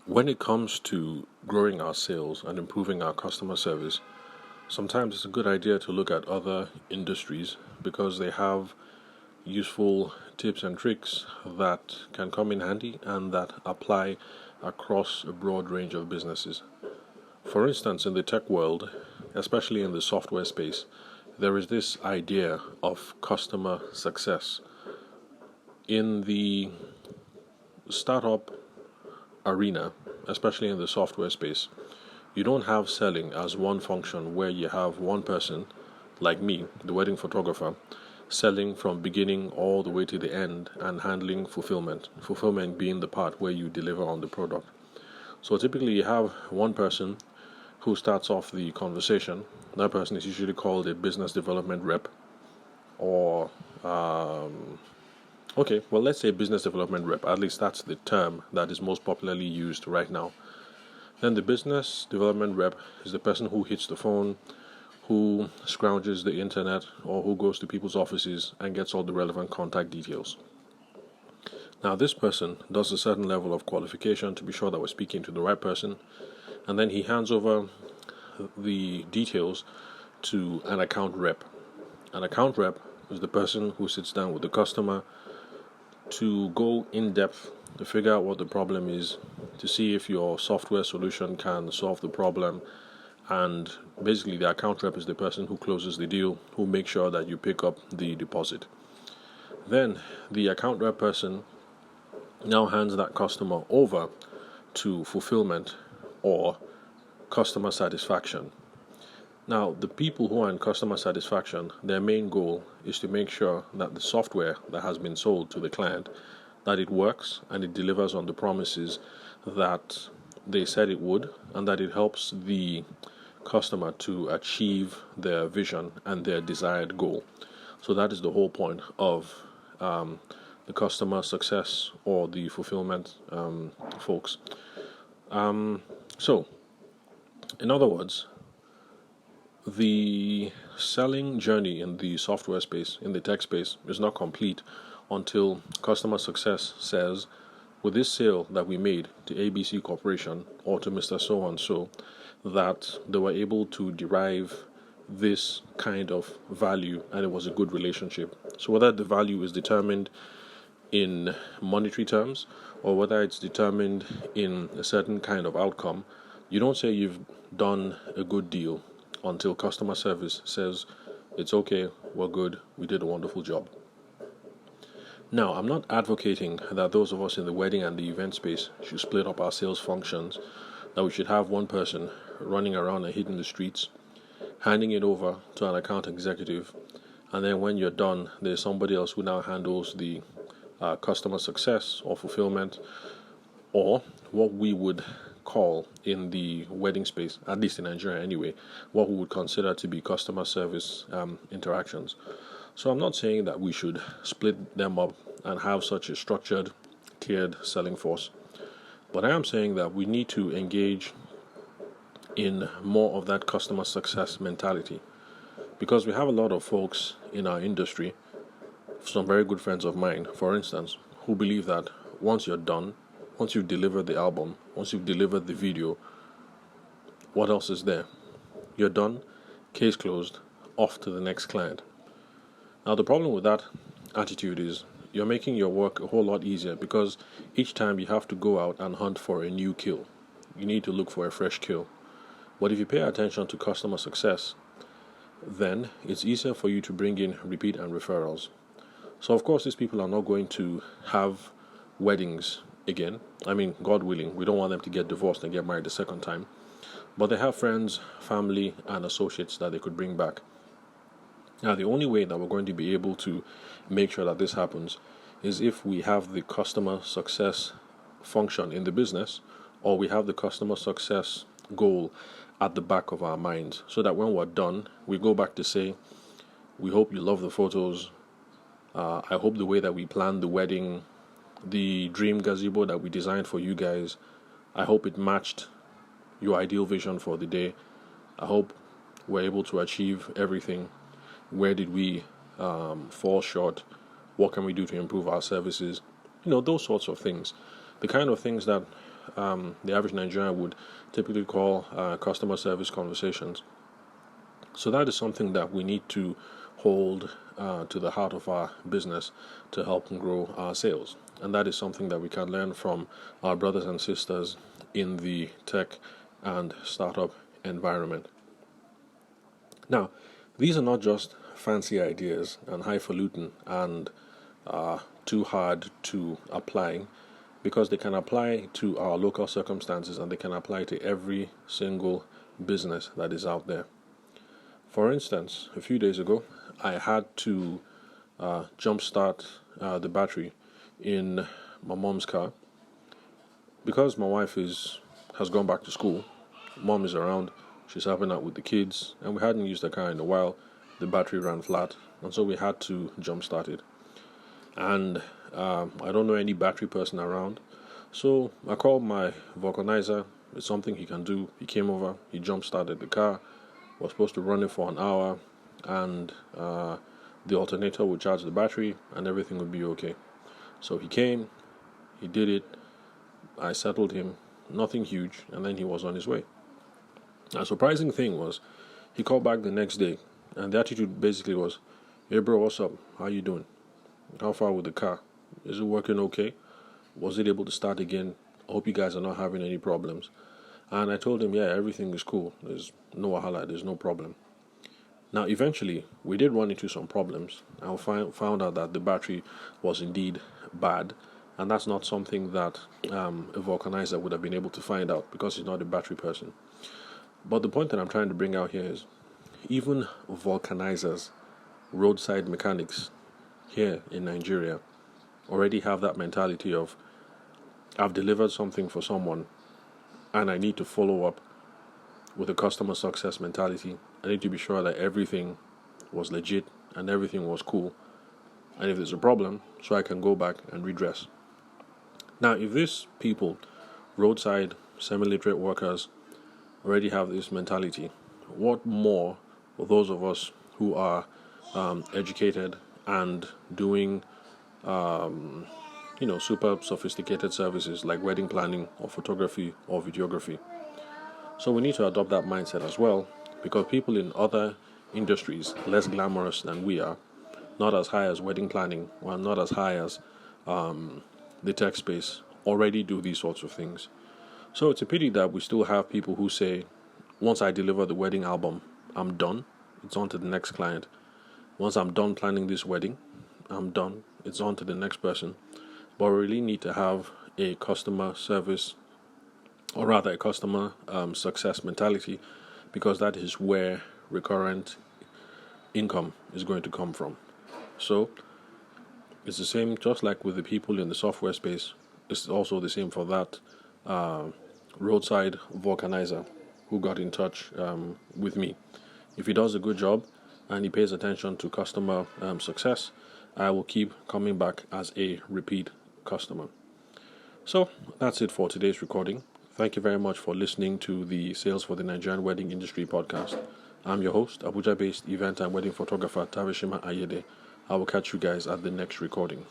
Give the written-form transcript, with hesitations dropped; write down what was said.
When it comes to growing our sales and improving our customer service, sometimes it's a good idea to look at other industries because they have useful tips and tricks that can come in handy and that apply across a broad range of businesses. For instance, in the tech world, especially in the software space, there is this idea of customer success. In the startup arena, especially in the software space, you don't have selling as one function where you have one person, like me, the wedding photographer, selling from beginning all the way to the end and handling fulfillment. Fulfillment being the part where you deliver on the product. So typically you have one person who starts off the conversation. That person is usually called a business development rep, or let's say business development rep. At least that's the term that is most popularly used right now. Then the business development rep is the person who hits the phone, who scrounges the internet, or who goes to people's offices and gets all the relevant contact details. Now, this person does a certain level of qualification to be sure that we're speaking to the right person, and then he hands over the details to an account rep. An account rep is the person who sits down with the customer to go in depth to figure out what the problem is, to see if your software solution can solve the problem, and basically the account rep is the person who closes the deal, who makes sure that you pick up the deposit. Then the account rep person now hands that customer over to fulfillment or customer satisfaction. Now, the people who are in customer satisfaction, their main goal is to make sure that the software that has been sold to the client, that it works and it delivers on the promises that they said it would, and that it helps the customer to achieve their vision and their desired goal. So that is the whole point of the customer success or the fulfillment folks. So, in other words, the selling journey in the software space, in the tech space, is not complete until customer success says, with this sale that we made to ABC Corporation or to Mr. So-and-so, that they were able to derive this kind of value and it was a good relationship. So whether the value is determined in monetary terms or whether it's determined in a certain kind of outcome, you don't say you've done a good deal until customer service says, it's okay, we're good, we did a wonderful job. Now, I'm not advocating that those of us in the wedding and the event space should split up our sales functions, that we should have one person running around and hitting the streets, handing it over to an account executive, and then when you're done, there's somebody else who now handles the customer success or fulfillment, or what we would call in the wedding space, at least in Nigeria anyway, what we would consider to be customer service interactions. So I'm not saying that we should split them up and have such a structured, tiered selling force, but I am saying that we need to engage in more of that customer success mentality, because we have a lot of folks in our industry, some very good friends of mine, for instance, who believe that once you're done, once you've delivered the album, once you've delivered the video, what else is there? You're done, case closed, off to the next client. Now, the problem with that attitude is you're making your work a whole lot easier, because each time you have to go out and hunt for a new kill. You need to look for a fresh kill. But if you pay attention to customer success, then it's easier for you to bring in repeat and referrals. So, of course, these people are not going to have weddings again. I mean, God willing, we don't want them to get divorced and get married a second time. But they have friends, family, and associates that they could bring back. Now, the only way that we're going to be able to make sure that this happens is if we have the customer success function in the business, or we have the customer success goal at the back of our minds, so that when we're done, we go back to say, we hope you love the photos. I hope the way that we planned the wedding, the dream gazebo that we designed for you guys, I hope it matched your ideal vision for the day. I hope we're able to achieve everything. Where did we fall short? What can we do to improve our services? Those sorts of things. The kind of things that the average Nigerian would typically call customer service conversations. So that is something that we need to hold to the heart of our business to help grow our sales. And that is something that we can learn from our brothers and sisters in the tech and startup environment. Now, these are not just fancy ideas and highfalutin and too hard to apply, because they can apply to our local circumstances and they can apply to every single business that is out there. For instance, a few days ago, I had to jumpstart the battery in my mom's car because my wife has gone back to school. Mom is around, she's helping out with the kids, and we hadn't used the car in a while. The battery ran flat, and so we had to jumpstart it. And I don't know any battery person around, so I called my vulcanizer. It's something he can do. He came over, he jump-started the car, was supposed to run it for an hour, and the alternator would charge the battery, and everything would be okay. So he came, he did it, I settled him, nothing huge, and then he was on his way. A surprising thing was, he called back the next day, and the attitude basically was, "Hey bro, what's up? How you doing? How far with the car? Is it working okay? Was it able to start again? I hope you guys are not having any problems." And I told him, yeah, everything is cool. There's no wahala, there's no problem. Now, eventually, we did run into some problems. I found out that the battery was indeed bad, and that's not something that a vulcanizer would have been able to find out because he's not a battery person. But the point that I'm trying to bring out here is, even vulcanizers, roadside mechanics here in Nigeria already have that mentality of, I've delivered something for someone and I need to follow up with a customer success mentality. I need to be sure that everything was legit and everything was cool, and if there's a problem, so I can go back and redress. Now, if these people, roadside semi-literate workers, already have this mentality, what more for those of us who are educated and doing super sophisticated services like wedding planning or photography or videography? So we need to adopt that mindset as well, because people in other industries less glamorous than we are, not as high as wedding planning, or not as high as the tech space, already do these sorts of things. So it's a pity that we still have people who say, once I deliver the wedding album, I'm done. It's on to the next client. Once I'm done planning this wedding, I'm done. It's on to the next person. But we really need to have a customer service, or rather a customer success mentality, because that is where recurrent income is going to come from. So it's the same, just like with the people in the software space, it's also the same for that roadside vulcanizer who got in touch with me. If he does a good job and he pays attention to customer success, I will keep coming back as a repeat customer. So that's it for today's recording. Thank you very much for listening to the Sales for the Nigerian Wedding Industry podcast. I'm your host, Abuja-based event and wedding photographer Tavishima Ayede. I will catch you guys at the next recording.